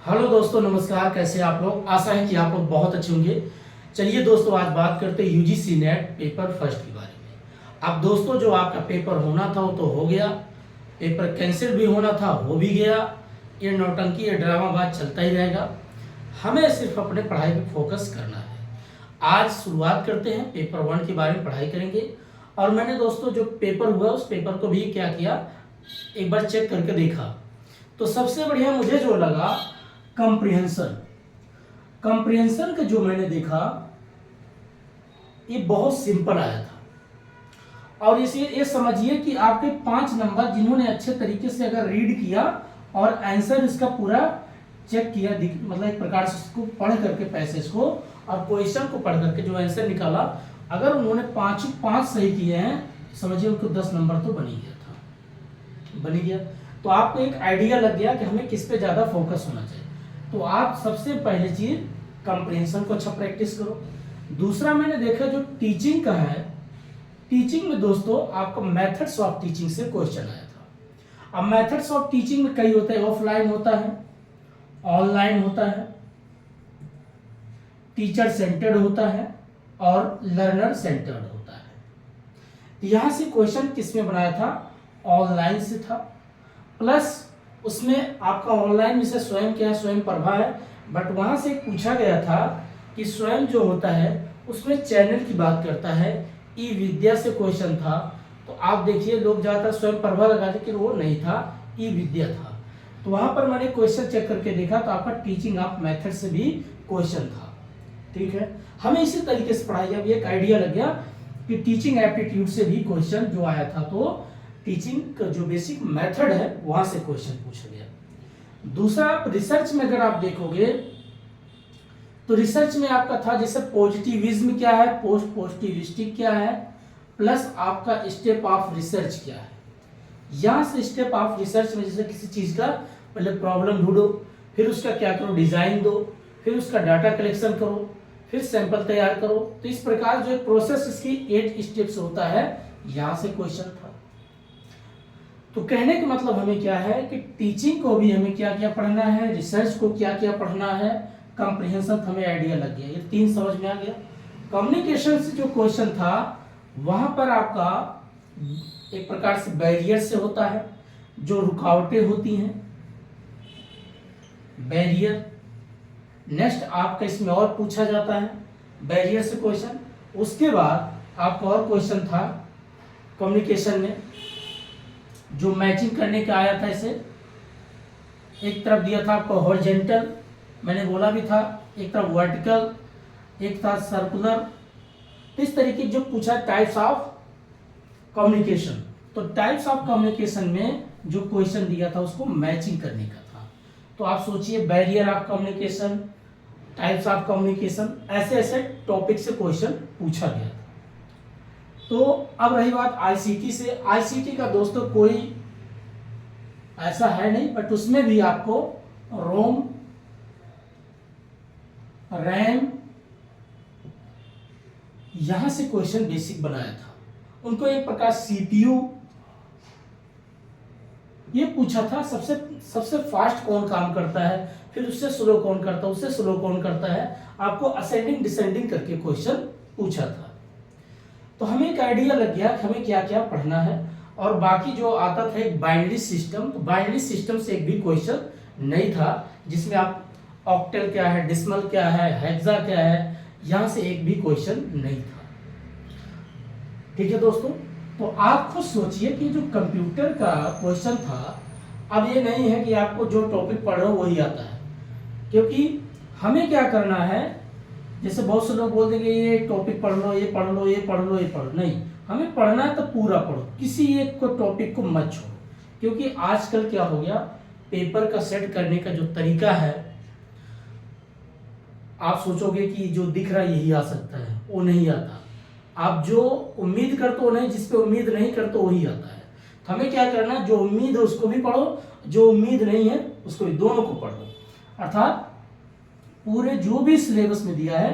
Hello दोस्तों, नमस्कार। कैसे हैं आप लोग? आशा है कि आप लोग बहुत अच्छे होंगे। चलिए दोस्तों, आज बात करते हैं यूजीसी नेट पेपर फर्स्ट के बारे में। अब दोस्तों, जो आपका पेपर होना था वो तो हो गया, पेपर कैंसिल भी होना था हो भी गया। ये नौटंकी, ये ड्रामाबाज चलता ही रहेगा। हमें सिर्फ अपने पढ़ाई पे फोकस करना है। आज शुरुआत करते हैं, पेपर वन के बारे में पढ़ाई करेंगे। और मैंने दोस्तों जो पेपर हुआ उस पेपर को भी क्या किया, एक बार चेक करके देखा। तो सबसे बढ़िया मुझे जो लगा, कंप्रिहेंशन। कंप्रिहेंशन का जो मैंने देखा, ये बहुत सिंपल आया था। और इसे ये समझिए कि आपके 5 नंबर जिन्होंने अच्छे तरीके से अगर रीड किया और आंसर इसका पूरा चेक किया, मतलब एक प्रकार से इसको पढ़ करके पैसेज को और क्वेश्चन को पढ़ करके जो आंसर निकाला, अगर उन्होंने 5 सही किए हैं, समझिए उनको 10 नंबर तो बन ही गया था, बन ही गया। तो आपको एक आइडिया लग गया कि हमें किस पे ज्यादा फोकस होना चाहिए। तो आप सबसे पहले चीज कंप्रिहेंशन को अच्छा प्रैक्टिस करो। दूसरा मैंने देखा जो टीचिंग का है, टीचिंग में दोस्तों आपका मेथड्स ऑफ टीचिंग से क्वेश्चन आया था। अब मेथड्स ऑफ टीचिंग में कई होते हैं, ऑफलाइन होता है, ऑनलाइन होता है, टीचर सेंटर्ड होता है और लर्नर सेंटर्ड होता है। यहां से क्वेश्चन किसमें बनाया था? ऑनलाइन से था। प्लस उसमें आपका ऑनलाइन में से स्वयं क्या है, स्वयं प्रभा है। बट वहां से पूछा गया था कि स्वयं जो होता है उसमें चैनल की बात करता है। ई विद्या से क्वेश्चन था। तो आप देखिए, लोग ज्यादातर स्वयं प्रभा लगाते, लेकिन वो नहीं था, ई विद्या था। तो वहां पर मैंने क्वेश्चन चेक करके देखा तो आपका टीचिंग ऑफ मेथड से भी क्वेश्चन था। ठीक है, हमें इसी तरीके से पढ़ाई। अब एक आइडिया लग गया कि टीचिंग एप्टीट्यूड से भी क्वेश्चन जो आया था, तो टीचिंग का जो बेसिक मेथड है वहां से क्वेश्चन पूछा गया। दूसरा, आप रिसर्च में अगर आप देखोगे तो रिसर्च में आपका था जैसे पॉजिटिविज्म क्या है, पोस्ट पॉजिटिविस्टिक क्या है, प्लस आपका स्टेप ऑफ रिसर्च क्या है। यहां से स्टेप ऑफ रिसर्च में जैसे किसी चीज का पहले प्रॉब्लम ढूंढो, फिर उसका क्या करो, डिजाइन दो, फिर उसका डाटा कलेक्शन करो, फिर सैंपल तैयार करो। तो इस प्रकार जो एक प्रोसेस इसकी 8 स्टेप्स होता है, यहां से क्वेश्चन था। तो कहने का मतलब हमें क्या है कि टीचिंग को भी हमें क्या क्या पढ़ना है, रिसर्च को क्या क्या पढ़ना है, कंप्रिहेंशन हमें आइडिया लग गया, ये 3 समझ में आ गया। कम्युनिकेशन से जो क्वेश्चन था वहां पर आपका एक प्रकार से बैरियर से होता है, जो रुकावटें होती हैं, बैरियर। नेक्स्ट आपका इसमें और पूछा जाता है बैरियर से क्वेश्चन। उसके बाद आपका और क्वेश्चन था कम्युनिकेशन में जो मैचिंग करने का आया था। इसे एक तरफ दिया था आपको हॉरिजॉन्टल, मैंने बोला भी था, एक तरफ वर्टिकल, एक था सर्कुलर। इस तरीके जो पूछा टाइप्स ऑफ कम्युनिकेशन, तो टाइप्स ऑफ कम्युनिकेशन में जो क्वेश्चन दिया था उसको मैचिंग करने का था। तो आप सोचिए, barrier of communication, types of communication, ऐसे ऐसे टॉपिक से क्वेश्चन पूछा गया था। तो अब रही बात आईसीटी से। आईसीटी का दोस्तों कोई ऐसा है नहीं, बट उसमें भी आपको रोम, रैम, यहां से क्वेश्चन बेसिक बनाया था। उनको एक प्रकार सीपीयू ये पूछा था, सबसे फास्ट कौन काम करता है, फिर उससे स्लो कौन करता है, उससे स्लो कौन करता है, आपको असेंडिंग डिसेंडिंग करके क्वेश्चन पूछा था। तो हमें एक आइडिया लग गया कि हमें क्या क्या पढ़ना है। और बाकी जो आता था एक बाइनरी सिस्टम, तो बाइनरी सिस्टम से एक भी क्वेश्चन नहीं था, जिसमें आप ऑक्टल क्या है, डेसिमल क्या है, हेक्सा क्या है, यहां से एक भी क्वेश्चन नहीं था। ठीक है दोस्तों, तो आप खुद सोचिए कि जो कंप्यूटर का क्वेश्चन था, अब ये नहीं है कि आपको जो टॉपिक पढ़ रहे हो वही आता है, क्योंकि हमें क्या करना है, जैसे बहुत से लोग बोल देंगे ये टॉपिक पढ़ लो, ये पढ़ लो, ये पढ़ लो, ये पढ़ लो। नहीं, हमें पढ़ना है तो पूरा पढ़ो, किसी एक को टॉपिक को मत छोड़ो। क्योंकि आजकल क्या हो गया, पेपर का सेट करने का जो तरीका है, आप सोचोगे कि जो दिख रहा है यही आ सकता है, वो नहीं आता। आप जो उम्मीद करते हो नहीं, जिस पे उम्मीद नहीं करते वही आता है। तो हमें क्या करना है, जो उम्मीद है उसको भी पढ़ो, जो उम्मीद नहीं है उसको भी, दोनों को पढ़ो। अर्थात पूरे जो भी सिलेबस में दिया है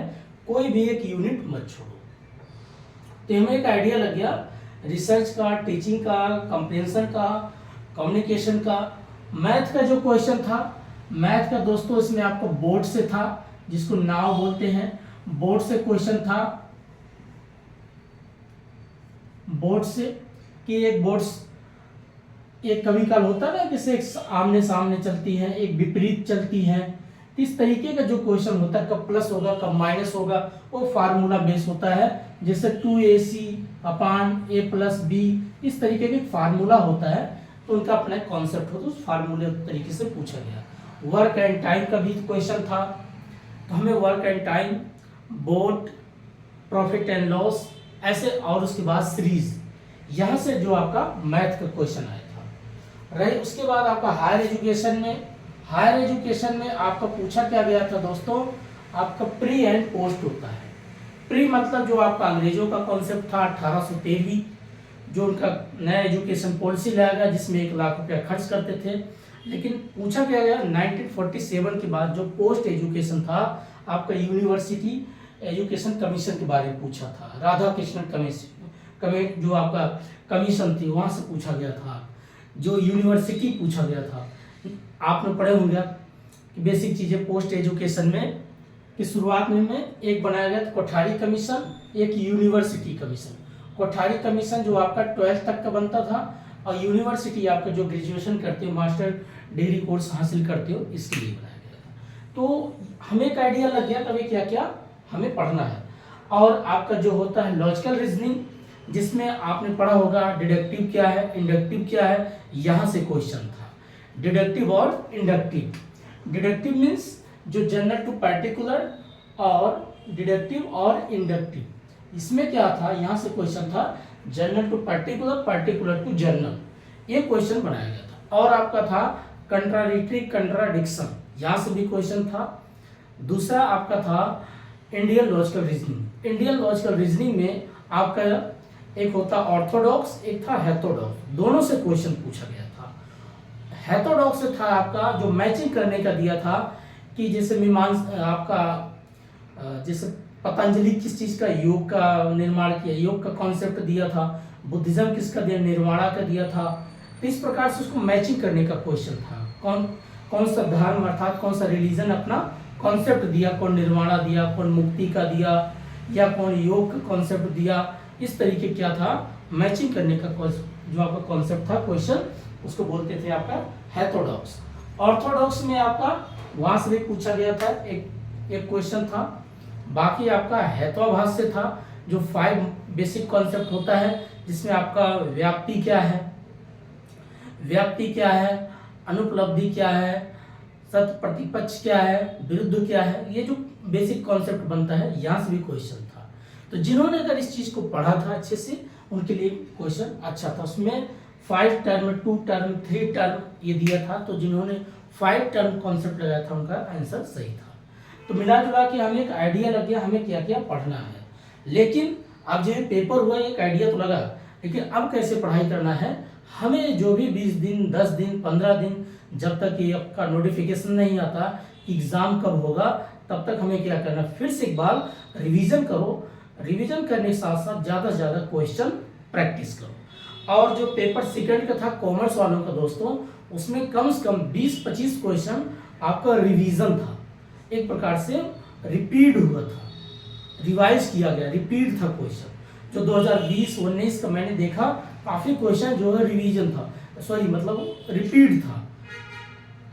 कोई भी एक यूनिट मत छोड़ो। तो हमें एक आइडिया लग गया रिसर्च का, टीचिंग का, कंप्रिहेंशन का, कम्युनिकेशन का। मैथ का जो क्वेश्चन था मैथ का दोस्तों इसमें आपको बोर्ड से था, जिसको नाव बोलते हैं, बोर्ड से क्वेश्चन था, बोर्ड से कि एक बोर्ड, एक कभी काल होता है ना, जैसे एक आमने सामने चलती है, एक विपरीत चलती है, इस तरीके का जो क्वेश्चन होता है, कब प्लस होगा कब माइनस होगा, वो फार्मूला बेस होता है, जैसे 2ac upon a plus B, इस तरीके का फार्मूला होता है, तो उनका अपना कॉन्सेप्ट होता है, उस फार्मूले तरीके से पूछा गया। वर्क एंड टाइम का भी क्वेश्चन था, तो हमें work and time, boat, profit and loss, ऐसे, और उसके बाद सीरीज, यहाँ से जो आपका मैथ का क्वेश्चन आया था। रही उसके बाद आपका हायर एजुकेशन में, हायर एजुकेशन में आपका पूछा क्या गया था दोस्तों, आपका प्री एंड पोस्ट होता है। प्री मतलब जो आपका अंग्रेजों का कॉन्सेप्ट था 1813, जो उनका नया एजुकेशन पॉलिसी लाया गया, जिसमें 1 लाख रुपया खर्च करते थे। लेकिन पूछा क्या गया 1947 के बाद जो पोस्ट एजुकेशन था, आपका यूनिवर्सिटी एजुकेशन कमीशन के बारे में पूछा था, राधा कृष्णन कमीशन, जो आपका कमीशन थी, वहाँ से पूछा गया था। जो यूनिवर्सिटी पूछा गया था, आपने पढ़े होंगे कि बेसिक चीज़ें पोस्ट एजुकेशन में कि शुरुआत में एक बनाया गया था कोठारी कमीशन, एक यूनिवर्सिटी कमीशन। कोठारी कमीशन जो आपका 12th तक का बनता था, और यूनिवर्सिटी आपका जो ग्रेजुएशन करते हो, मास्टर डिग्री कोर्स हासिल करते हो, इसके लिए बनाया गया था। तो हमें एक आइडिया लग गया तभी क्या क्या हमें पढ़ना है। और आपका जो होता है लॉजिकल रीजनिंग, जिसमें आपने पढ़ा होगा डिडक्टिव क्या है, इंडक्टिव क्या है, यहाँ से क्वेश्चन था, डिडक्टिव और इंडक्टिव। डिडक्टिव मीन्स जो जनरल टू पर्टिकुलर, और डिडक्टिव और इंडक्टिव, इसमें क्या था, यहाँ से क्वेश्चन था general to particular, particular to general, ये क्वेश्चन बनाया गया था। और आपका था कंट्राडिक्टरी कंट्राडिक्शन, यहाँ से भी क्वेश्चन था। दूसरा आपका था Indian logical reasoning. Indian logical reasoning में आपका एक होता ऑर्थोडॉक्स, एक था हेथोडॉक्स, दोनों से क्वेश्चन पूछा गया था। हेथोडॉक्स से था आपका जो मैचिंग करने का दिया था, कि जैसे मीमांस आपका जैसे पतंजलि किस चीज का, योग का निर्माण किया, योग का कॉन्सेप्ट दिया था, बुद्धिज्म किसका दिया, निर्वाणा का दिया था। तो इस प्रकार से उसको मैचिंग करने का क्वेश्चन था, कौन सा धर्म अर्थात कौन सा रिलीजन अपना कॉन्सेप्ट दिया, कौन निर्वाणा दिया, कौन मुक्ति का दिया, या कौन योग का कॉन्सेप्ट दिया। इस तरीके क्या था, मैचिंग करने का जो आपका कॉन्सेप्ट था क्वेश्चन, उसको बोलते थे आपका हेथोडॉक्स। ऑर्थोडॉक्स में आपका वहां से भी पूछा गया था, एक क्वेश्चन था। बाकी आपका हेत्वाभास से था, जो 5 बेसिक कॉन्सेप्ट होता है, जिसमें आपका व्याप्ति क्या है, अनुपलब्धि क्या है, सत्य प्रतिपक्ष क्या है, विरुद्ध क्या है, ये जो बेसिक कॉन्सेप्ट बनता है, यहाँ से भी क्वेश्चन था। तो जिन्होंने अगर इस चीज को पढ़ा था अच्छे से, उनके लिए क्वेश्चन अच्छा था। उसमें 5 टर्म, 2 टर्म, 3 टर्म ये दिया था, तो जिन्होंने 5 टर्म कॉन्सेप्ट लगाया था उनका आंसर सही था। तो मिला जुला के हमें एक आइडिया लग गया हमें क्या क्या पढ़ना है। लेकिन अब जो पेपर हुआ एक आइडिया तो लगा, लेकिन अब कैसे पढ़ाई करना है, हमें जो भी 20 दिन, 10 दिन, 15 दिन, जब तक ये आपका नोटिफिकेशन नहीं आता एग्जाम कब होगा, तब तक हमें क्या करना, फिर से एक बार रिवीजन करो। रिवीजन करने के साथ साथ ज़्यादा से ज़्यादा क्वेश्चन प्रैक्टिस करो। और जो पेपर सेकंड का था कॉमर्स वालों का दोस्तों, उसमें कम से कम 20-25 क्वेश्चन आपका रिवीजन था, एक प्रकार से रिपीट हुआ था, रिवाइज किया गया, रिपीट था क्वेश्चन। जो 2020-19 का मैंने देखा, काफी क्वेश्चन जो है रिवीजन था, सॉरी मतलब रिपीट था,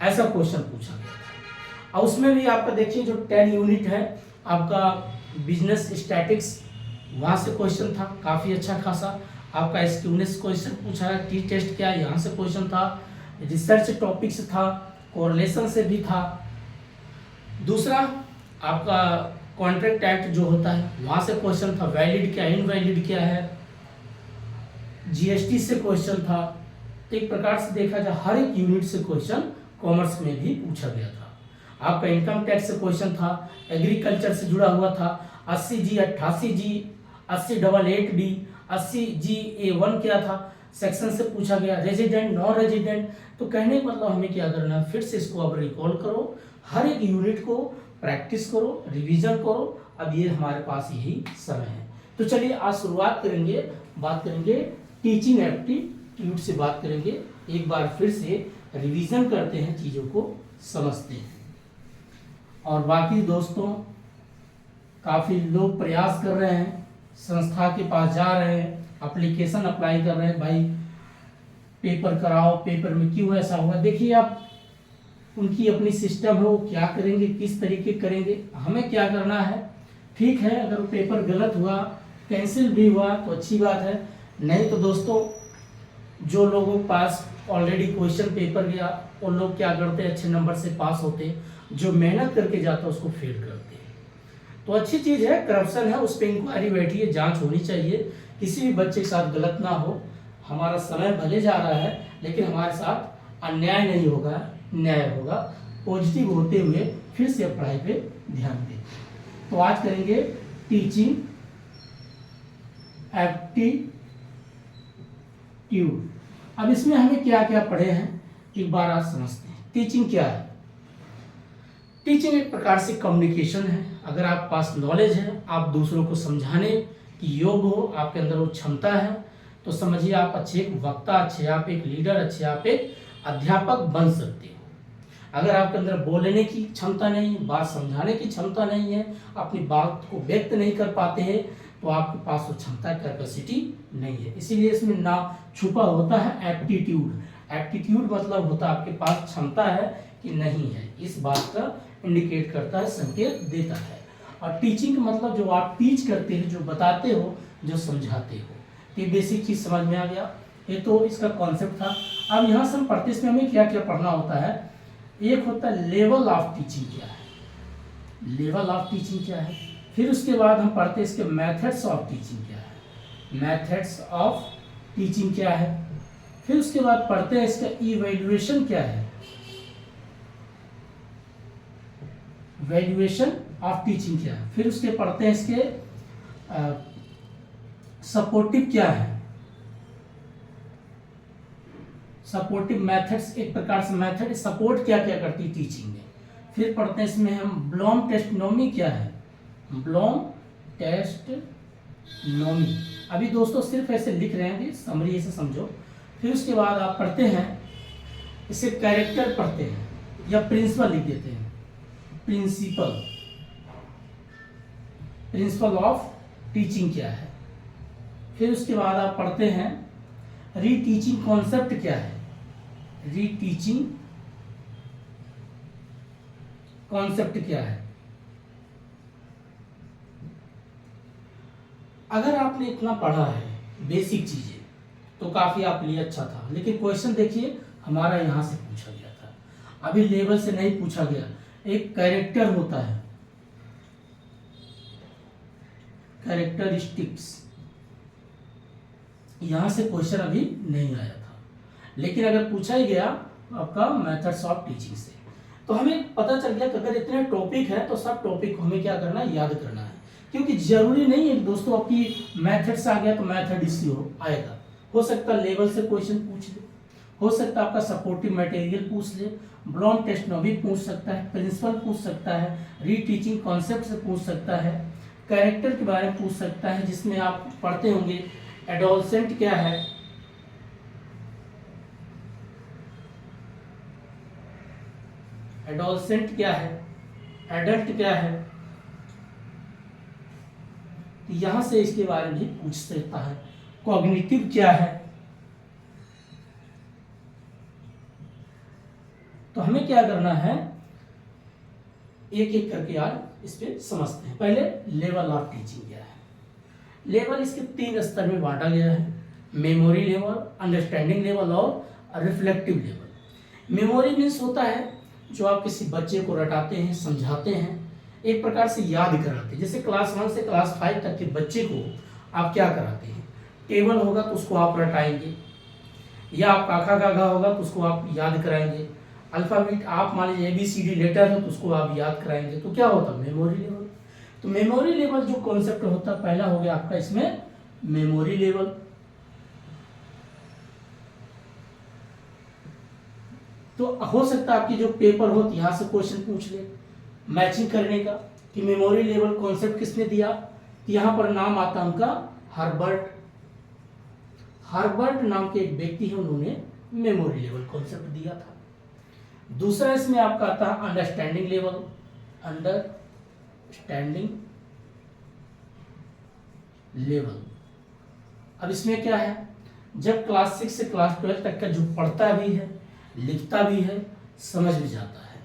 ऐसा क्वेश्चन पूछा गया था। और उसमें भी आपका देखिए जो 10 यूनिट है आपका बिजनेस स्टैटिक्स, वहां से क्वेश्चन था काफी अच्छा खासा। आपका एक्सक्यूनेस क्वेश्चन पूछा है, टी टेस्ट क्या, यहाँ से क्वेश्चन था। रिसर्च टॉपिक से था, कोरिलेशन से भी था। दूसरा आपका कॉन्ट्रैक्ट एक्ट जो होता है, वहां से क्वेश्चन था, वैलिड क्या, इनवैलिड क्या है। जीएसटी से क्वेश्चन था। एक प्रकार से देखा जाए हर एक यूनिट से क्वेश्चन कॉमर्स में भी पूछा गया था। आपका इनकम टैक्स से क्वेश्चन था, एग्रीकल्चर से जुड़ा हुआ था, 80G 88G 8088D 80GA1 क्या था, सेक्शन से पूछा गया, रेजिडेंट नॉन रेजिडेंट। तो कहने का मतलब हमें क्या करना है, फिर से इसको अब रिकॉल करो, हर एक यूनिट को प्रैक्टिस करो, रिवीजन करो। अब ये हमारे पास यही समय है। तो चलिए आज शुरुआत करेंगे, बात करेंगे टीचिंग एप्टीट्यूड से बात करेंगे। एक बार फिर से रिवीजन करते हैं, चीज़ों को समझते हैं। और बाकी दोस्तों काफ़ी लोग प्रयास कर रहे हैं, संस्था के पास जा रहे हैं, एप्लीकेशन अप्लाई कर रहे हैं, भाई पेपर कराओ, पेपर में क्यों ऐसा हुआ। देखिए आप, उनकी अपनी सिस्टम है, वो क्या करेंगे, किस तरीके करेंगे, हमें क्या करना है। ठीक है, अगर वो पेपर गलत हुआ, कैंसिल भी हुआ तो अच्छी बात है, नहीं तो दोस्तों जो लोगों के पास ऑलरेडी क्वेश्चन पेपर गया, वो लोग क्या करते हैं, अच्छे नंबर से पास होते, जो मेहनत करके जाता है उसको फेल करते हैं। तो अच्छी चीज़ है, करप्शन है, उस पर इंक्वायरी बैठी है, जांच होनी चाहिए, किसी भी बच्चे के साथ गलत ना हो। हमारा समय भले जा रहा है, लेकिन हमारे साथ अन्याय नहीं होगा, न्याय होगा। पॉजिटिव होते हुए फिर से पढ़ाई पे ध्यान दें। तो आज करेंगे टीचिंग एप्टीट्यूड। अब इसमें हमें क्या क्या पढ़े हैं एक बार आज समझते हैं। टीचिंग क्या है? टीचिंग एक प्रकार से कम्युनिकेशन है। अगर आप पास नॉलेज है, आप दूसरों को समझाने की योग्य हो, आपके अंदर वो क्षमता है, तो समझिए आप अच्छे एक वक्ता, अच्छे आप एक लीडर, अच्छे आप एक अध्यापक बन सकते हो। अगर आपके अंदर बोलने की क्षमता नहीं, बात समझाने की क्षमता नहीं है, अपनी बात को व्यक्त नहीं कर पाते हैं, तो आपके पास वो क्षमता, कैपेसिटी नहीं है। इसीलिए इसमें ना छुपा होता है एप्टीट्यूड। एप्टीट्यूड मतलब होता है आपके पास क्षमता है कि नहीं है, इस बात का इंडिकेट करता है, संकेत देता है। और टीचिंग मतलब जो आप टीच करते हो, जो बताते हो, जो समझाते हो। ये बेसिक चीज समझ में आ गया। ये तो इसका कॉन्सेप्ट था। अब यहाँ से हम पढ़ते, इसमें हमें क्या क्या पढ़ना होता है। एक होता है लेवल ऑफ टीचिंग क्या है, लेवल ऑफ टीचिंग क्या है। फिर उसके बाद हम पढ़ते हैं इसके मेथड्स ऑफ टीचिंग क्या है, मेथड्स ऑफ टीचिंग क्या है। फिर उसके बाद पढ़ते हैं इसका इवैल्यूएशन क्या है, वैल्यूएशन ऑफ टीचिंग क्या है। फिर उसके पढ़ते हैं इसके सपोर्टिव क्या है, सपोर्टिव मेथड्स, एक प्रकार से मेथड सपोर्ट क्या क्या करती है टीचिंग में। फिर पढ़ते हैं इसमें हम ब्लूम टेस्टोनॉमी क्या है, ब्लूम टेस्टोनॉमी। अभी दोस्तों सिर्फ ऐसे लिख रहे हैं, समरी ऐसे समझो। फिर उसके बाद आप पढ़ते हैं इसे कैरेक्टर पढ़ते हैं, या प्रिंसिपल लिख देते हैं, प्रिंसिपल, प्रिंसिपल ऑफ टीचिंग क्या है। फिर उसके बाद आप पढ़ते हैं रीटीचिंग कॉन्सेप्ट क्या है, रीटीचिंग कॉन्सेप्ट क्या है। अगर आपने इतना पढ़ा है बेसिक चीजें, तो काफी आपके लिए अच्छा था। लेकिन क्वेश्चन देखिए हमारा यहां से पूछा गया था, अभी लेवल से नहीं पूछा गया। एक कैरेक्टर होता है, कैरेक्टरिस्टिक्स, यहां से क्वेश्चन अभी नहीं आया था। लेकिन अगर पूछा ही गया आपका मेथड्स ऑफ टीचिंग से, तो हमें पता चल गया कि अगर इतने टॉपिक है तो सब टॉपिक को हमें क्या करना है, याद करना है। क्योंकि जरूरी नहीं है दोस्तों आपकी मैथड्स आ गया तो मैथड इसी आएगा। हो सकता है लेवल से क्वेश्चन पूछ ले, हो सकता है आपका सपोर्टिव मटेरियल पूछ ले, ब्लूम टेस्टोनॉमी पूछ सकता है, प्रिंसिपल पूछ सकता है, रीटीचिंग कॉन्सेप्ट से पूछ सकता है, कैरेक्टर के बारे में पूछ सकता है, जिसमें आप पढ़ते होंगे एडोलसेंट क्या है, एडोलसेंट क्या है, एडल्ट क्या है, तो यहां से इसके बारे में भी पूछ सकता है। कॉग्निटिव क्या है। तो हमें क्या करना है, एक एक करके आज इस पे समझते हैं। पहले लेवल ऑफ टीचिंग क्या है। लेवल इसके 3 स्तर में बांटा गया है, मेमोरी लेवल, अंडरस्टैंडिंग लेवल और रिफ्लेक्टिव लेवल। मेमोरी मीन्स होता है जो आप किसी बच्चे को रटाते हैं, समझाते हैं, एक प्रकार से याद कराते हैं। जैसे क्लास 1 से क्लास 5 तक के बच्चे को आप क्या कराते हैं, टेबल होगा तो उसको आप रटाएंगे, या आप काका गागा होगा तो उसको आप याद कराएंगे, अल्फाबेट आप मान लीजिए ABCD लेटर है तो उसको आप याद कराएंगे। तो क्या होता है, मेमोरी लेवल। तो मेमोरी लेवल जो कॉन्सेप्ट होता है, पहला हो गया आपका इसमें मेमोरी लेवल। तो हो सकता है आपकी जो पेपर हो यहां से क्वेश्चन पूछ ले मैचिंग करने का कि मेमोरी लेवल कॉन्सेप्ट किसने दिया। यहां पर नाम आता है उनका हर्बर्ट, हर्बर्ट नाम के एक व्यक्ति है, उन्होंने मेमोरी लेवल कॉन्सेप्ट दिया था। दूसरा इसमें आपका आता है अंडरस्टैंडिंग लेवल, अंडरस्टैंडिंग लेवल। अब इसमें क्या है, जब क्लास 6 से क्लास 12 तक का जो पढ़ता भी है, लिखता भी है, समझ भी जाता है,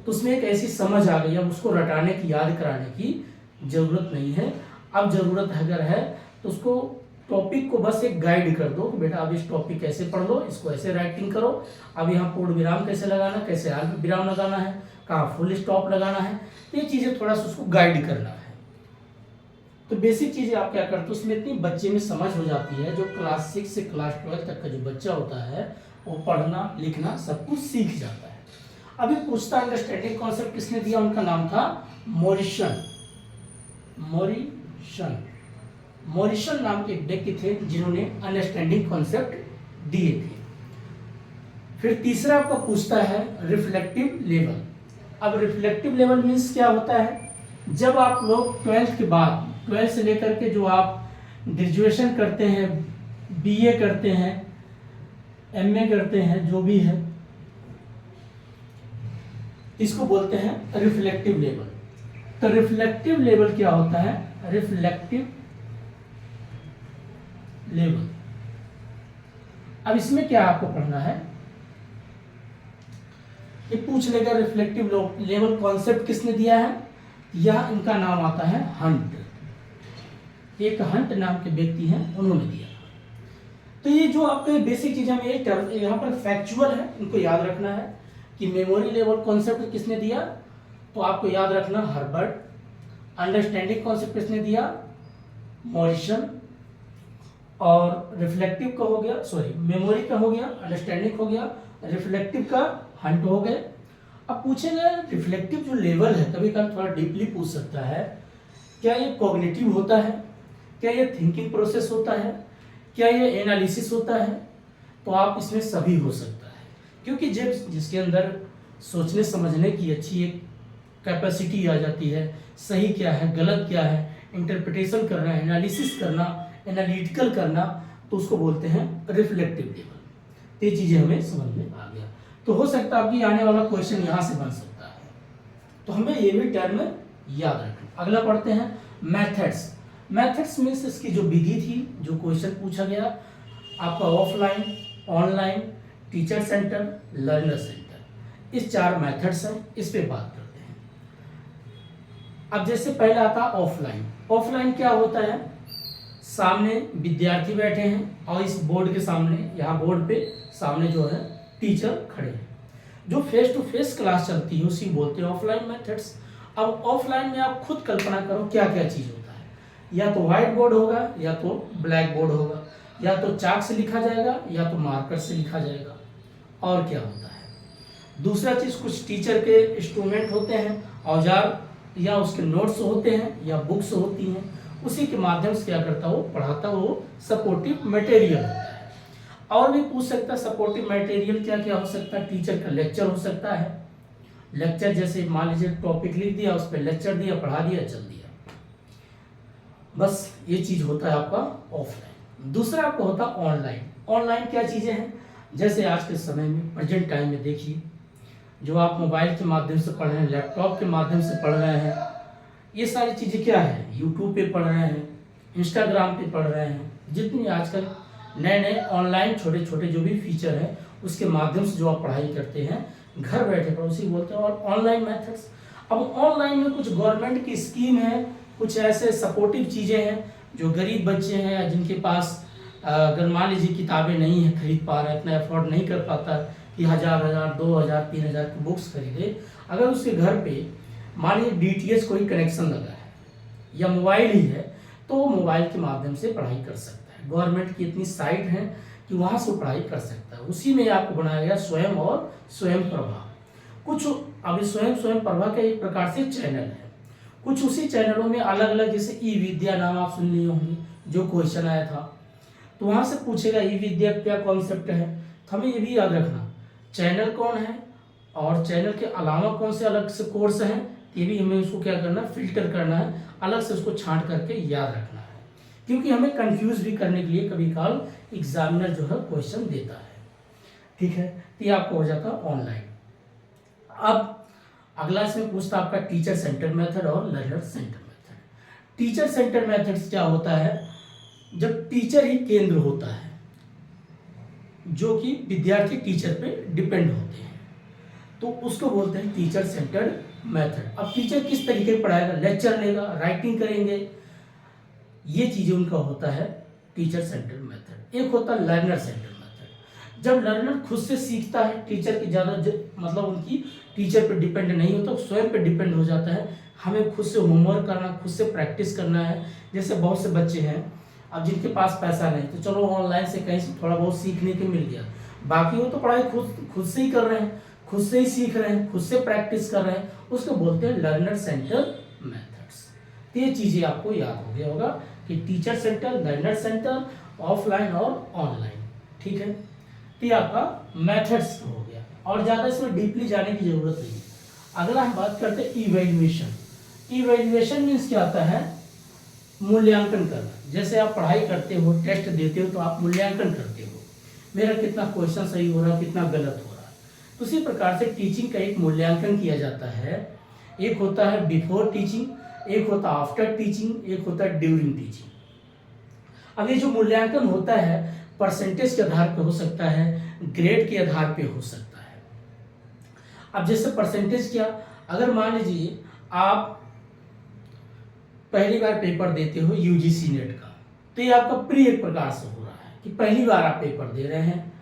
तो उसमें एक ऐसी समझ आ गई, अब उसको रटाने की, याद कराने की जरूरत नहीं है। अब जरूरत अगर है तो उसको टॉपिक को बस एक गाइड कर दो कि बेटा अब इस टॉपिक कैसे पढ़ लो, इसको ऐसे राइटिंग करो, अब यहाँ पूर्ण विराम कैसे लगाना, कैसे अर्ध विराम लगाना है, कहाँ फुल स्टॉप लगाना है, तो ये चीज़ें थोड़ा सा उसको गाइड करना है। तो बेसिक चीज़ें आप क्या करते हो, उसमें इतनी बच्चे में समझ हो जाती है, जो क्लास 6 से क्लास 12 तक का जो बच्चा होता है वो पढ़ना लिखना सब कुछ सीख जाता है। अभी पूछता अंडरस्टैंडिंग कॉन्सेप्ट किसने दिया, उनका नाम था मॉरिसन। मॉरिसन नाम के एक व्यक्ति थे जिन्होंने अंडरस्टैंडिंग कॉन्सेप्ट दिए थे। फिर तीसरा आपका पूछता है रिफ्लेक्टिव लेवल। अब रिफ्लेक्टिव लेवल मीन्स क्या होता है, जब आप लोग 12th के बाद, 12 से लेकर के जो आप ग्रेजुएशन करते हैं, बीए करते हैं, एमए करते हैं, जो भी है, इसको बोलते हैं रिफ्लेक्टिव लेवल। तो रिफ्लेक्टिव लेवल क्या होता है, रिफ्लेक्टिव लेवल। अब इसमें क्या आपको पढ़ना है, ये पूछ लेगा रिफ्लेक्टिव लेवल कॉन्सेप्ट किसने दिया है, यह इनका नाम आता है हंट। एक हंट नाम के व्यक्ति हैं, उन्होंने दिया। तो ये जो आपके बेसिक चीजें हैं, ये यहाँ पर फैक्चुअल है, इनको याद रखना है कि मेमोरी लेवल कॉन्सेप्ट किसने दिया, तो आपको याद रखना हर्बर्ट। अंडरस्टैंडिंग कॉन्सेप्ट किसने दिया, मॉरिसन। और रिफ्लेक्टिव का हो गया, सॉरी मेमोरी का हो गया, अंडरस्टैंडिंग हो गया, रिफ्लेक्टिव का हंट हो गए। अब पूछेगा रिफ्लेक्टिव जो लेवल है, कभी कभी थोड़ा डीपली पूछ सकता है, क्या ये कॉग्निटिव होता है, क्या ये थिंकिंग प्रोसेस होता है, क्या ये एनालिसिस होता है, तो आप इसमें सभी हो सकता है, क्योंकि जब जिसके अंदर सोचने समझने की अच्छी एक कैपेसिटी आ जाती है, सही क्या है गलत क्या है, इंटरप्रिटेशन करना, एनालिसिस करना, एनालिटिकल करना, तो उसको बोलते हैं रिफ्लेक्टिव लेवल। ये चीज़ें हमें समझ में आ गया, तो हो सकता है आपकी आने वाला क्वेश्चन यहाँ से बन सकता है, तो हमें ये भी टर्म याद रखना। अगला पढ़ते हैं मेथड्स। मेथड्स मीन्स इसकी जो विधि थी, जो क्वेश्चन पूछा गया आपका offline, online, teacher centre, learner centre, इस 4 मेथड्स हैं, इस पे बात करते हैं। अब जैसे पहला आता ऑफलाइन। ऑफलाइन क्या होता है, सामने विद्यार्थी बैठे हैं और इस बोर्ड के सामने, यहाँ बोर्ड पे सामने जो है टीचर खड़े हैं, जो फेस टू फेस क्लास चलती है उसी बोलते हैं ऑफलाइन मेथड्स। अब ऑफलाइन में आप खुद कल्पना करो क्या क्या चीज़ होता है, या तो व्हाइट बोर्ड होगा, या तो ब्लैक बोर्ड होगा, या तो चाक से लिखा जाएगा, या तो मार्कर से लिखा जाएगा, और क्या होता है। दूसरा चीज़, कुछ टीचर के इंस्ट्रूमेंट होते हैं, औजार, या उसके नोट्स होते हैं, या बुक्स होती हैं, उसी के माध्यम से क्या करता है वो पढ़ाता, वो सपोर्टिव मटेरियल होता है। और भी पूछ सकता है सपोर्टिव मटेरियल क्या क्या हो सकता है, टीचर का लेक्चर हो सकता है, लेक्चर जैसे मान लीजिए टॉपिक लिख दिया, उस पर लेक्चर दिया, पढ़ा दिया, चल दिया, बस ये चीज़ होता है आपका ऑफलाइन। दूसरा आपका होता है ऑनलाइन। ऑनलाइन क्या चीज़ें हैं, जैसे आज के समय में प्रेजेंट टाइम में देखिए, जो आप मोबाइल के माध्यम से पढ़ रहे हैं, लैपटॉप के माध्यम से पढ़ रहे हैं, ये सारी चीज़ें क्या है, यूट्यूब पे पढ़ रहे हैं, इंस्टाग्राम पे पढ़ रहे हैं, जितनी आजकल नए नए ऑनलाइन छोटे छोटे जो भी फीचर हैं उसके माध्यम से जो आप पढ़ाई करते हैं घर बैठे पर, उसी बोलते हैं और ऑनलाइन मेथड्स। अब ऑनलाइन में कुछ गवर्नमेंट की स्कीम है, कुछ ऐसे सपोर्टिव चीज़ें हैं जो गरीब बच्चे हैं, जिनके पास अगर मान लीजिए किताबें नहीं है खरीद पा रहा है, इतना अफोर्ड नहीं कर पाता कि 1000, 2000, 3000 की बुक्स खरीदे, अगर उसके घर पे मान लीजिए DTH कोई कनेक्शन लगा है या मोबाइल ही है, तो वो मोबाइल के माध्यम से पढ़ाई कर सकता है। गवर्नमेंट की इतनी साइट है कि वहाँ से पढ़ाई कर सकता है। उसी में आपको बनाया गया स्वयं और स्वयं प्रभा। कुछ अभी स्वयं प्रभा का एक प्रकार से चैनल है, कुछ उसी चैनलों में अलग अलग, जैसे ई विद्या नाम आप सुन लिए होंगे, जो क्वेश्चन आया था, तो वहाँ से पूछेगा ई विद्या क्या कॉन्सेप्ट है। तो हमें ये भी याद रखना चैनल कौन है और चैनल के अलावा कौन से अलग से कोर्स हैं, ये भी हमें उसको क्या करना, फिल्टर करना है, अलग से उसको छांट करके याद रखना है, क्योंकि हमें कंफ्यूज भी करने के लिए कभी काल एग्जामिनर जो है क्वेश्चन देता है। ठीक है, तो ये आपको हो जाता है ऑनलाइन। अब अगला इसमें पूछता आपका टीचर सेंटर मेथड और learner centre method. Teacher centre method क्या होता है, जब टीचर ही केंद्र होता है, जो कि विद्यार्थी टीचर पे डिपेंड होते हैं, तो उसको बोलते हैं टीचर सेंटर्ड मेथड। अब टीचर किस तरीके से पढ़ाएगा, लेक्चर लेगा, राइटिंग करेंगे, ये चीजें उनका होता है टीचर सेंटर्ड मेथड। एक होता है लर्नर सेंटर्ड मेथड, जब लर्नर खुद से सीखता है, टीचर की ज़्यादा मतलब उनकी टीचर पर डिपेंड नहीं होता, स्वयं पर डिपेंड हो जाता है। हमें खुद से होमवर्क करना, खुद से प्रैक्टिस करना है। जैसे बहुत से बच्चे हैं अब जिनके पास पैसा नहीं, तो चलो ऑनलाइन से कहीं से थोड़ा बहुत सीखने के मिल गया, बाकी वो तो पढ़ाई खुद से ही कर रहे हैं, खुद से ही सीख रहे हैं, खुद से प्रैक्टिस कर रहे हैं, उसको बोलते हैं लर्नर सेंटर मेथड्स। तो ये चीज़ें आपको याद हो गया होगा कि teacher centre, learner centre, offline और ऑनलाइन, ठीक है। तो ये आपका मेथड्स हो गया और ज़्यादा इसमें डीपली जाने की जरूरत नहीं है। अगला हम बात करते हैं इवैल्यूएशन। इवैल्यूएशन मीन्स क्या आता है, मूल्यांकन करना। जैसे आप पढ़ाई करते हो, टेस्ट देते हो, तो आप मूल्यांकन करते हो, मेरा कितना क्वेश्चन सही हो रहा है, कितना गलत हो रहा है। तो उसी प्रकार से टीचिंग का एक मूल्यांकन किया जाता है। एक होता है बिफोर टीचिंग, एक होता है आफ्टर टीचिंग, एक होता है ड्यूरिंग टीचिंग। अब ये जो मूल्यांकन होता है परसेंटेज के आधार पर हो सकता है, ग्रेड के आधार पे हो सकता है। अब जैसे परसेंटेज क्या, अगर मान लीजिए आप पहली बार पेपर देते हो यूजीसी नेट का, तो ये आपका प्री एक प्रकार से हो रहा है कि पहली बार आप पेपर दे रहे हैं।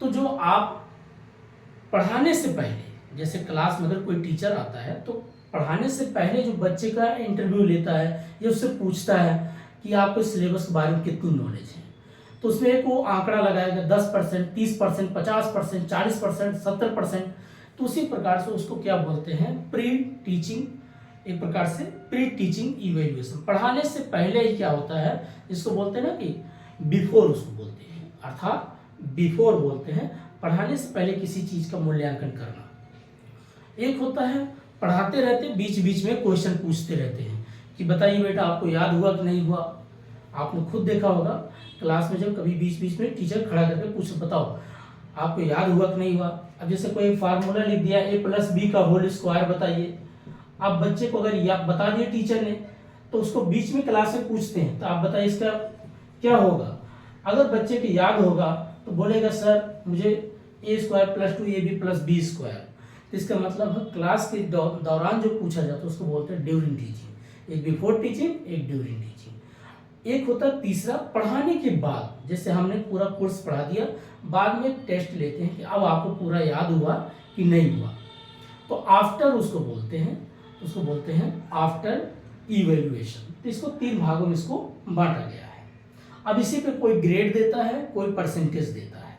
तो जो आप पढ़ाने से पहले, जैसे क्लास में अगर कोई टीचर आता है तो पढ़ाने से पहले जो बच्चे का इंटरव्यू लेता है या उससे पूछता है कि आपको सिलेबस के बारे में कितनी नॉलेज है, तो उसमें एक वो आंकड़ा लगाएगा 10%, 30%, 50%, 40%, 70%। तो उसी प्रकार से उसको क्या बोलते हैं, प्री टीचिंग, एक प्रकार से प्री टीचिंग इवैल्यूएशन। पढ़ाने से पहले ही क्या होता है, इसको बोलते हैं ना कि बिफोर, उसको बोलते हैं, अर्थात बिफोर बोलते हैं, पढ़ाने से पहले किसी चीज का मूल्यांकन करना। एक होता है पढ़ाते रहते बीच बीच में क्वेश्चन पूछते रहते हैं कि बताइए बेटा आपको याद हुआ कि नहीं हुआ। आपने खुद देखा होगा क्लास में जब कभी बीच बीच में टीचर खड़ा करके पूछ, बताओ आपको याद हुआ कि नहीं हुआ। अब जैसे कोई फार्मूला लिख दिया a+b का होल स्क्वायर बताइए, आप बच्चे को अगर या बता दिए टीचर ने, तो उसको बीच में क्लास में पूछते हैं तो आप बताइए इसका क्या होगा। अगर बच्चे को याद होगा तो बोलेगा सर मुझे a² + 2ab + b²। तो इसका मतलब क्लास के दौरान जो पूछा जाता है उसको बोलते हैं ड्यूरिंग टीचिंग। एक बिफोर टीचिंग, एक ड्यूरिंग टीचिंग। एक होता है तीसरा पढ़ाने के बाद, जैसे हमने पूरा कोर्स पढ़ा दिया, बाद में टेस्ट लेते हैं कि अब आपको पूरा याद हुआ कि नहीं हुआ, तो आफ्टर उसको बोलते हैं आफ्टर इवैल्यूएशन। तो इसको 3 भागों में इसको बांटा गया है। अब इसी पे कोई ग्रेड देता है, कोई परसेंटेज देता है।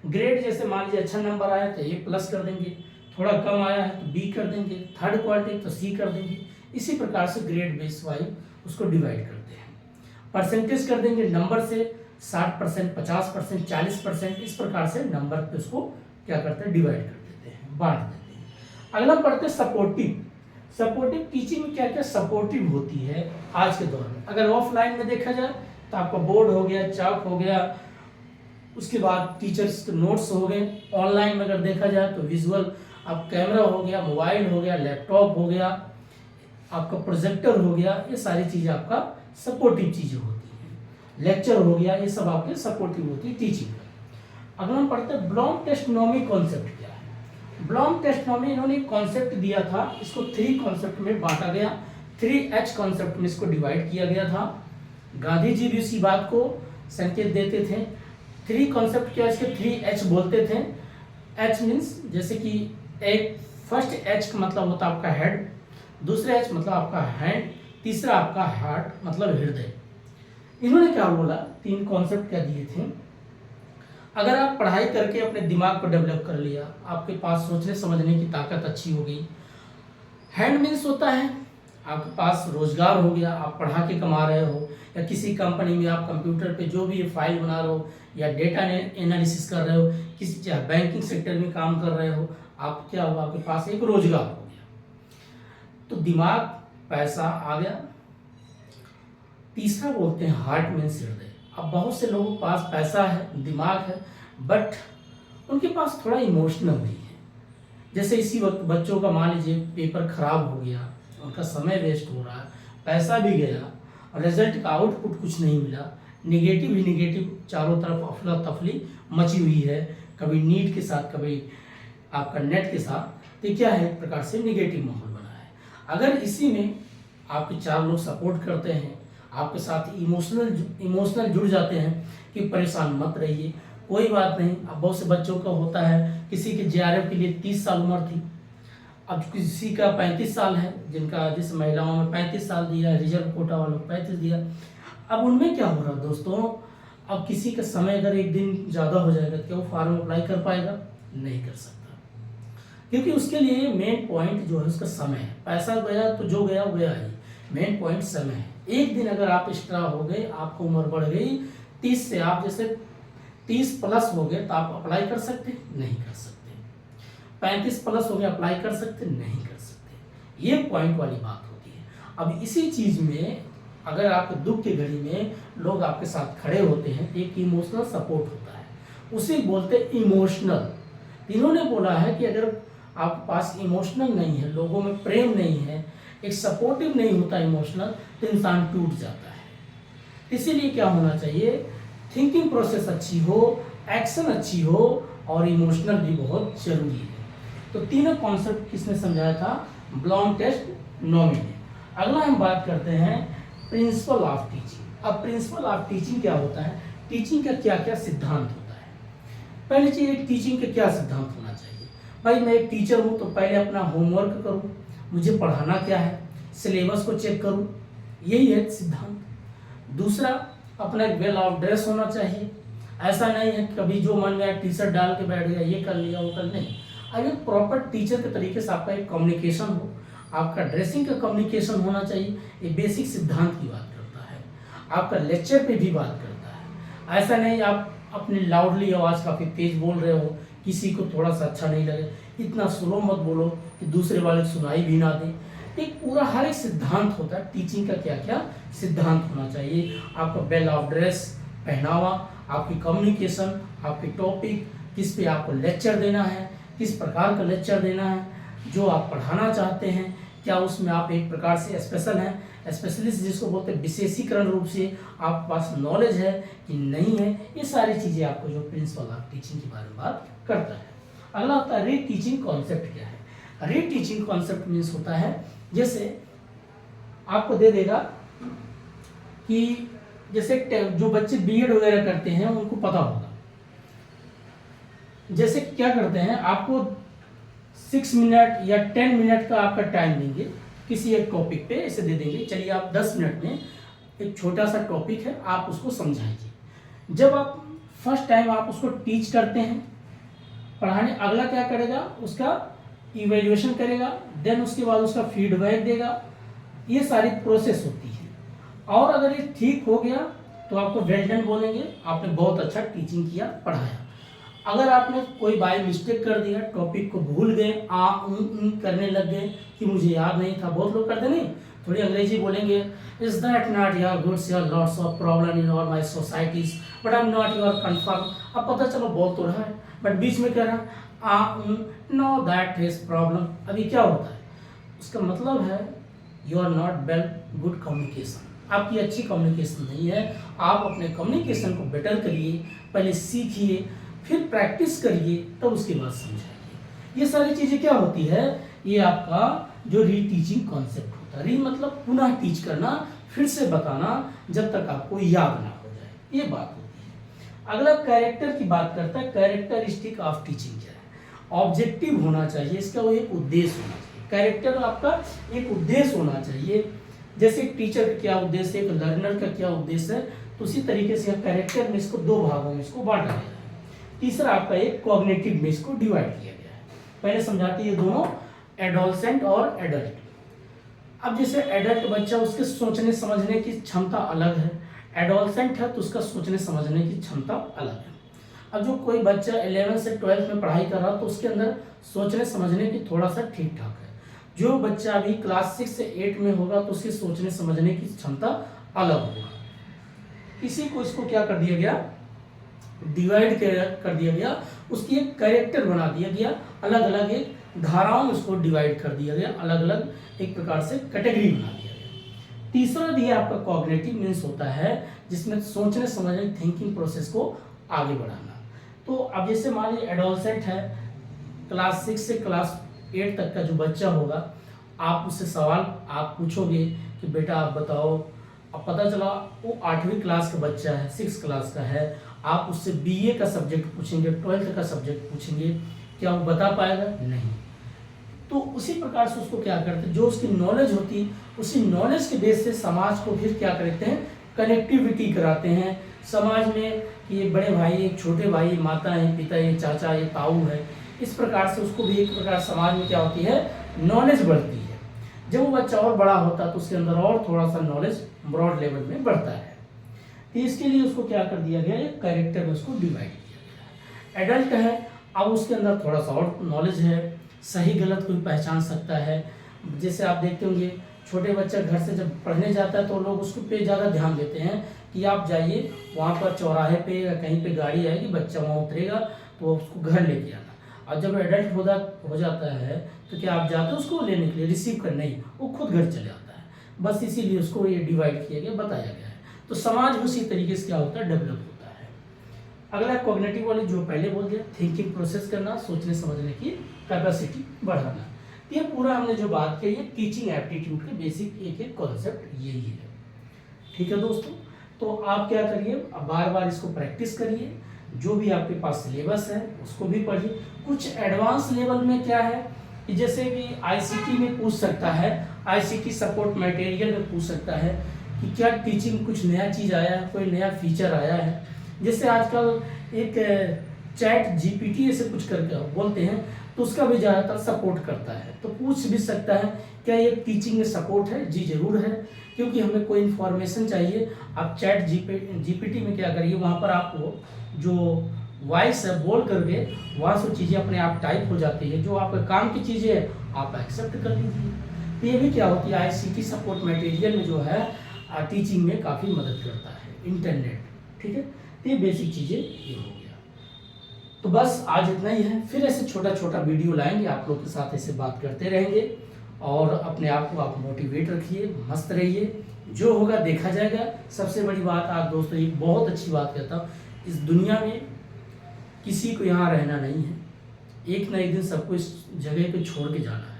ग्रेड जैसे मान लीजिए अच्छा नंबर आया तो A+ कर देंगे, थोड़ा कम आया है तो B कर देंगे, थर्ड क्वालिटी तो C कर देंगे। इसी प्रकार से ग्रेड बेस वाइज उसको डिवाइड करते हैं। परसेंटेज कर देंगे नंबर से, 60%, 50%, 40%, इस प्रकार से नंबर पे उसको क्या करते हैं, डिवाइड कर देते हैं, बांट देते हैं। अगला पढ़ते हैं सपोर्टिव। सपोर्टिव टीचिंग में क्या क्या सपोर्टिव होती है आज के दौर में। अगर ऑफलाइन में देखा जाए तो आपका बोर्ड हो गया, चाक हो गया, उसके बाद टीचर्स के नोट्स हो गए। ऑनलाइन में अगर देखा जाए तो विजुअल, अब कैमरा हो गया, मोबाइल हो गया, लैपटॉप हो गया, आपका प्रोजेक्टर हो गया, ये सारी चीज़ें आपका सपोर्टिव चीज़ें होती हैं। लेक्चर हो गया, ये सब आपके सपोर्टिव होती है टीचिंग का। अगला हम पढ़ते हैं ब्लॉम टेस्टोनॉमी कॉन्सेप्ट क्या है। ब्लॉम टेस्टोनॉमी इन्होंने एक कॉन्सेप्ट दिया था, इसको 3 कॉन्सेप्ट में बांटा गया, 3H कॉन्सेप्ट में इसको डिवाइड किया गया था। गांधी जी भी उसी बात को संकेत देते थे। 3 कॉन्सेप्ट क्या, इसके 3H बोलते थे। H मीन्स जैसे कि एक फर्स्ट H का मतलब होता है आपका हेड, दूसरा H मतलब आपका हैंड, तीसरा आपका हार्ट मतलब हृदय। इन्होंने क्या बोला, 3 कॉन्सेप्ट क्या दिए थे। अगर आप पढ़ाई करके अपने दिमाग को डेवलप कर लिया, आपके पास सोचने समझने की ताकत अच्छी हो गई। हैंड मीन्स होता है आपके पास रोजगार हो गया, आप पढ़ा के कमा रहे हो, या किसी कंपनी में आप कंप्यूटर पे जो भी फाइल बना रहे हो या डेटा एनालिसिस कर रहे हो, किसी चाहे बैंकिंग सेक्टर में काम कर रहे हो, आप क्या हुआ, आपके पास एक रोजगार हो गया, तो दिमाग, पैसा आ गया। तीसरा बोलते हैं हार्ट मीन्स हृदय। अब बहुत से लोगों के पास पैसा है, दिमाग है, बट उनके पास थोड़ा इमोशनल नहीं है। जैसे इसी वक्त बच्चों का मान लीजिए पेपर खराब हो गया, उनका समय वेस्ट हो रहा है, पैसा भी गया और रिजल्ट का आउटपुट कुछ नहीं मिला, निगेटिव ही निगेटिव, चारों तरफ अफरा तफरी मची हुई है, कभी नीट के साथ कभी आपका नेट के साथ, तो क्या है एक प्रकार से निगेटिव माहौल बना है। अगर इसी में आपके 4 लोग सपोर्ट करते हैं, आपके साथ इमोशनल जुड़ जाते हैं कि परेशान मत रहिए, कोई बात नहीं। अब बहुत से बच्चों का होता है, किसी के जेआरएफ के लिए 30 साल उम्र थी, अब किसी का 35 साल है, जिनका जैसे महिलाओं में 35 साल दिया, रिजर्व कोटा वालों को 35 दिया। अब उनमें क्या हो रहा है दोस्तों, अब किसी का समय अगर एक दिन ज़्यादा हो जाएगा तो क्या वो फॉर्म अप्लाई कर पाएगा? नहीं कर सकता, क्योंकि उसके लिए मेन पॉइंट जो है उसका समय है। पैसा गया तो जो गया वो गया ही, मेन पॉइंट समय है। एक दिन अगर आप एक्स्ट्रा हो गए, आपको उम्र बढ़ गई 30 से, आप जैसे 30 प्लस हो गए तो आप अप्लाई कर सकते? नहीं कर सकते। 35 प्लस हो गए, अप्लाई कर सकते? नहीं कर सकते। ये पॉइंट वाली बात होती है। अब इसी चीज में अगर आपके दुख की घड़ी में लोग आपके साथ खड़े होते हैं, एक इमोशनल सपोर्ट होता है, उसे बोलते हैं इमोशनल। इन्होंने बोला है कि अगर आपके पास इमोशनल नहीं है, लोगों में प्रेम नहीं है, एक सपोर्टिव नहीं होता इमोशनल, तो इंसान टूट जाता है। इसीलिए क्या होना चाहिए, थिंकिंग प्रोसेस अच्छी हो, एक्शन अच्छी हो और इमोशनल भी बहुत जरूरी है। तो तीनों कॉन्सेप्ट किसने समझाया था? ब्लॉम टेस्ट नॉमी ने। अगला हम बात करते हैं प्रिंसिपल ऑफ टीचिंग। अब प्रिंसिपल ऑफ टीचिंग क्या होता है, टीचिंग का क्या क्या सिद्धांत होता है। पहली चीज, एक टीचिंग के क्या सिद्धांत होना चाहिए। भाई मैं एक टीचर हूँ तो पहले अपना होमवर्क करूँ, मुझे पढ़ाना क्या है, सिलेबस को चेक करूँ, यही है सिद्धांत। दूसरा, अपना एक वेल ऑफ ड्रेस होना चाहिए। ऐसा नहीं है कभी जो मन में आया टी शर्ट डाल के बैठ गया, ये कर लिया वो कर, नहीं। अब एक प्रॉपर टीचर के तरीके से आपका एक कम्युनिकेशन हो, आपका ड्रेसिंग का कम्युनिकेशन होना चाहिए। ये बेसिक सिद्धांत की बात करता है, आपका लेक्चर पे भी बात करता है। ऐसा नहीं आप अपनी लाउडली आवाज़ काफ़ी तेज बोल रहे हो, किसी को थोड़ा सा अच्छा नहीं लगे, इतना स्लो मत बोलो कि दूसरे वाले को सुनाई भी ना दे। एक पूरा हर एक सिद्धांत होता है, टीचिंग का क्या क्या सिद्धांत होना चाहिए। आपका वेल ऑफ ड्रेस, पहनावा, आपकी कम्युनिकेशन, आपकी टॉपिक, किस पे आपको लेक्चर देना है, किस प्रकार का लेक्चर देना है, जो आप पढ़ाना चाहते हैं, क्या उसमें आप एक प्रकार से स्पेशल हैं, स्पेशलिस्ट जिसको बोलते हैं, विशेषीकरण रूप से आपके पास नॉलेज है कि नहीं है। ये सारी चीज़ें आपको जो प्रिंसिपल ऑफ टीचिंग के बारे में बात करता है। अगला होता है री टीचिंग कॉन्सेप्ट। क्या है री टीचिंग कॉन्सेप्ट? मीन्स होता है जैसे आपको दे देगा कि जैसे जो बच्चे बीएड वगैरह करते हैं उनको पता होगा, जैसे क्या करते हैं, आपको 6 मिनट या 10 मिनट का आपका टाइम देंगे, किसी एक टॉपिक पे ऐसे दे देंगे, चलिए आप 10 मिनट में एक छोटा सा टॉपिक है, आप उसको समझाइए। जब आप फर्स्ट टाइम आप उसको टीच करते हैं, पढ़ाने, अगला क्या करेगा, उसका इवेल्युएशन करेगा, देन उसके बाद उसका फीडबैक देगा। ये सारी प्रोसेस होती है। और अगर ये ठीक हो गया तो आपको वेल डन बोलेंगे, आपने बहुत अच्छा टीचिंग किया, पढ़ाया। अगर आपने कोई बाय मिस्टेक कर दिया, टॉपिक को भूल गए, करने लग गए कि मुझे याद नहीं था, बहुत लोग करते नहीं, थोड़ी अंग्रेजी बोलेंगे, is that not your goods your lots of problem in all my societies but I am not your confirm. अब पता चलो बोल तो रहा है बट बीच में कह रहा नो दैट इज प्रॉब्लम। अभी क्या होता है, उसका मतलब है you are not well good communication, आपकी अच्छी कम्युनिकेशन नहीं है। आप अपने कम्युनिकेशन को बेटर करिए, पहले सीखिए, फिर प्रैक्टिस करिए, तब उसके बाद समझाइए। ये सारी चीज़ें क्या होती है, ये आपका जो री टीचिंग कॉन्सेप्ट होता है। री मतलब पुनः टीच करना, फिर से बताना जब तक आपको याद ना हो जाए, ये बात होती है। अगला कैरेक्टर की बात करता है, कैरेक्टरिस्टिक ऑफ टीचिंग क्या है। ऑब्जेक्टिव होना चाहिए, इसका वो एक उद्देश्य होना चाहिए। कैरेक्टर आपका एक उद्देश्य होना चाहिए, जैसे एक टीचर का क्या उद्देश्य है, एक लर्नर का क्या उद्देश्य है, तो उसी तरीके से कैरेक्टर में इसको 2 भागों में इसको बांटा गया है। तीसरा आपका एक कॉग्निटिव में इसको डिवाइड किया गया है। पहले समझाते ये दोनों, एडोलसेंट और एडल्ट। अब जैसे एडल्ट बच्चा, उसके सोचने समझने की क्षमता अलग है, एडोलसेंट है तो उसका सोचने समझने की क्षमता अलग है। अब जो कोई बच्चा 11 से 12 में पढ़ाई कर रहा तो उसके अंदर सोचने समझने की थोड़ा सा ठीक ठाक है। जो बच्चा अभी क्लास 6 से 8 में होगा तो उसकी सोचने समझने की क्षमता अलग होगा। इसी को इसको क्या कर दिया गया, डिवाइड कर दिया गया, उसकी एक कैरेक्टर बना दिया गया अलग अलग एक धाराओं में उसको डिवाइड कर दिया गया, अलग अलग एक प्रकार से कैटेगरी बना दिया गया। तीसरा दिया आपका कॉग्निटिव मीन्स होता है जिसमें सोचने समझने थिंकिंग प्रोसेस को आगे बढ़ाना। तो अब जैसे मान लीजिए एडोलसेंट है, क्लास 6 से क्लास 8 तक का जो बच्चा होगा, आप उससे सवाल आप पूछोगे कि बेटा आप बताओ, अब पता चला वो 8वीं क्लास का बच्चा है, 6 क्लास का है, आप उससे बीए का सब्जेक्ट पूछेंगे, 12th का सब्जेक्ट पूछेंगे, क्या वो बता पाएगा? नहीं। तो उसी प्रकार से उसको क्या करते हैं, जो उसकी नॉलेज होती उसी नॉलेज के बेस से समाज को फिर क्या करते हैं, कनेक्टिविटी कराते हैं समाज में कि ये बड़े भाई, एक छोटे भाई, माता है, पिता, ये चाचा, ये ताऊ है। इस प्रकार से उसको भी एक प्रकार समाज में क्या होती है, नॉलेज बढ़ती है। जब वो बच्चा और बड़ा होता है तो उसके अंदर और थोड़ा सा नॉलेज ब्रॉड लेवल में बढ़ता है। तो इसके लिए उसको क्या कर दिया गया, एक कैरेक्टर में उसको डिवाइड किया गया है। एडल्ट है, अब उसके अंदर थोड़ा सा और नॉलेज है, सही गलत को भी पहचान सकता है। जैसे आप देखते होंगे छोटे बच्चा घर से जब पढ़ने जाता है तो लोग उसको पे ज़्यादा ध्यान देते हैं कि आप जाइए वहाँ पर चौराहे पे या कहीं पे गाड़ी आएगी, बच्चा वहाँ उतरेगा तो उसको घर लेके आना। और जब एडल्ट हो जाता है तो क्या आप जाते हो उसको लेने के लिए, रिसीव करने ही, वो खुद घर चले आता है। बस इसीलिए उसको ये डिवाइड किया गया, बताया गया है। तो समाज उसी तरीके से क्या होता है, डेवलप होता है। अगला कॉग्निटिव वाली जो पहले बोल दिया, थिंकिंग प्रोसेस करना, सोचने समझने की कैपेसिटी बढ़ाना। ये पूरा हमने जो बात की है टीचिंग एप्टीट्यूड के बेसिक एक कॉन्सेप्ट यही है। ठीक है दोस्तों, तो आप क्या करिए, बार बार इसको प्रैक्टिस करिए। जो भी आपके पास सिलेबस है उसको भी पढ़िए। कुछ एडवांस लेवल में क्या है कि जैसे कि आईसीटी में पूछ सकता है, आईसीटी सपोर्ट मटेरियल में पूछ सकता है कि क्या टीचिंग कुछ नया चीज़ आया है, कोई नया फीचर आया है। जैसे आजकल एक चैट जीपीटी ऐसे कुछ करके बोलते हैं तो उसका भी ज़्यादातर सपोर्ट करता है, तो पूछ भी सकता है क्या ये टीचिंग में सपोर्ट है। जी जरूर है, क्योंकि हमें कोई इन्फॉर्मेशन चाहिए, आप चैट जीपीटी में क्या करिए, वहाँ पर आपको जो वॉइस है बोल करके वहाँ से चीज़ें अपने आप टाइप हो जाती है, जो आपके काम की चीज़ें है आप एक्सेप्ट कर लीजिए। तो ये भी क्या होती है, आईसीटी सपोर्ट मटेरियल में जो है टीचिंग में काफ़ी मदद करता है इंटरनेट। ठीक है, तो ये बेसिक चीज़ें ये हो गया। तो बस आज इतना ही है, फिर ऐसे छोटा छोटा वीडियो लाएंगे, आप लोग के साथ ऐसे बात करते रहेंगे और अपने आप को आप मोटिवेट रखिए, मस्त रहिए, जो होगा देखा जाएगा। सबसे बड़ी बात आज दोस्तों एक बहुत अच्छी बात कहता हूँ, इस दुनिया में किसी को यहाँ रहना नहीं है, एक न एक दिन सबको इस जगह पे छोड़ के जाना है।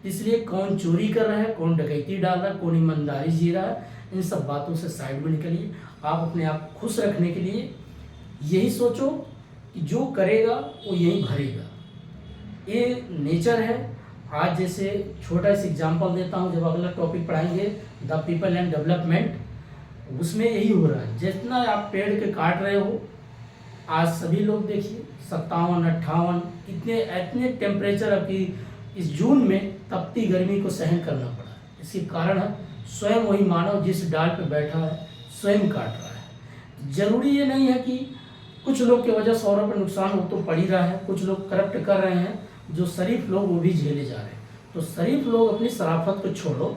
इसलिए कौन चोरी कर रहा है, कौन डकैती डाल रहा है, कौन ईमानदारी जी रहा है, इन सब बातों से साइड में निकलिए। आप अपने आप को खुश रखने के लिए यही सोचो कि जो करेगा वो यही भरेगा, ये नेचर है। आज जैसे छोटा सा एग्जांपल देता हूँ, जब अगला टॉपिक पढ़ाएंगे द पीपल एंड डेवलपमेंट, उसमें यही हो रहा है। जितना आप पेड़ के काट रहे हो, आज सभी लोग देखिए 57, 58 इतने टेम्परेचर अभी इस जून में तपती गर्मी को सहन करना पड़ा। इसके कारण है स्वयं वही मानव जिस डाल पे बैठा है स्वयं काट रहा है। जरूरी ये नहीं है कि कुछ लोग की वजह से औरों पर नुकसान हो तो पड़ ही रहा है, कुछ लोग करप्ट कर रहे हैं, जो शरीफ लोग वो भी झेले जा रहे हैं। तो शरीफ लोग अपनी शराफत को छोड़ो,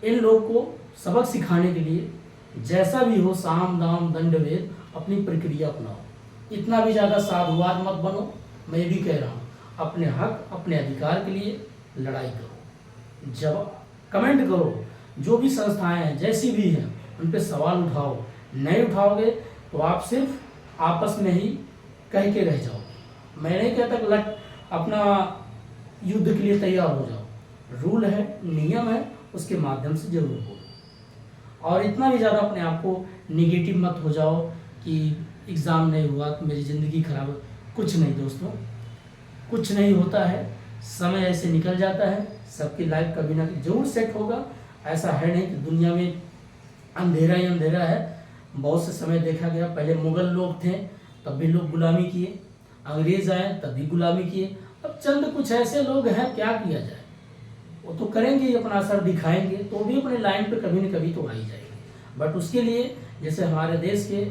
इन लोग को सबक सिखाने के लिए जैसा भी हो साम दाम दंड भेद अपनी प्रक्रिया अपनाओ। इतना भी ज़्यादा साधुवाद मत बनो। मैं भी कह रहा हूँ अपने हक अपने अधिकार के लिए लड़ाई करो, जब कमेंट करो, जो भी संस्थाएं हैं जैसी भी हैं उन पे सवाल उठाओ। नहीं उठाओगे तो आप सिर्फ आपस में ही कह के रह जाओगे। मैं नहीं कहता कि लट अपना युद्ध के लिए तैयार हो जाओ, रूल है, नियम है, उसके माध्यम से जरूर बोलो। और इतना भी ज़्यादा अपने आप को निगेटिव मत हो जाओ कि एग्ज़ाम नहीं हुआ तो मेरी ज़िंदगी खराब हो। कुछ नहीं दोस्तों, कुछ नहीं होता है, समय ऐसे निकल जाता है, सबकी लाइफ कभी ना कभी जरूर सेट होगा। ऐसा है नहीं कि दुनिया में अंधेरा ही अंधेरा है। बहुत से समय देखा गया, पहले मुगल लोग थे तब भी लोग गुलामी किए, अंग्रेज आए तब भी गुलामी किए। अब चंद कुछ ऐसे लोग हैं, क्या किया जाए, वो तो करेंगे ही, अपना असर दिखाएंगे, तो भी अपने लाइन पे कभी न कभी तो आ ही जाएंगे। बट उसके लिए जैसे हमारे देश के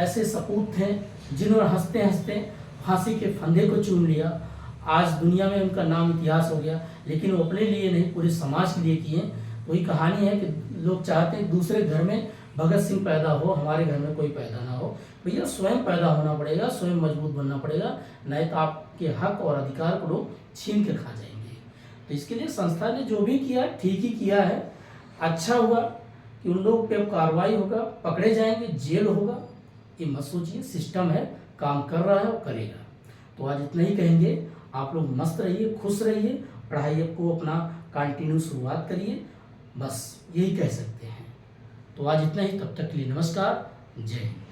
ऐसे सपूत थे जिन्होंने हंसते हंसते फांसी के फंदे को चूम लिया, आज दुनिया में उनका नाम इतिहास हो गया। लेकिन वो अपने लिए नहीं, पूरे समाज के लिए किए। वही कहानी है कि लोग चाहते हैं दूसरे घर में भगत सिंह पैदा हो, हमारे घर में कोई पैदा ना हो। भैया स्वयं पैदा होना पड़ेगा, स्वयं मजबूत बनना पड़ेगा, नहीं तो आपके हक और अधिकार को लोग छीन के खा जाएंगे। तो इसके लिए संस्था ने जो भी किया ठीक ही किया है। अच्छा हुआ कि उन लोग पे कार्रवाई होगा, पकड़े जाएंगे, जेल होगा, ये मत सोचिए, सिस्टम है, काम कर रहा है और करेगा। तो आज इतना ही कहेंगे, आप लोग मस्त रहिए, खुश रहिए, पढ़ाई को अपना कंटिन्यू शुरुआत करिए, बस यही कह सकते हैं। तो आज इतना ही, तब तक के लिए नमस्कार, जय हिंद।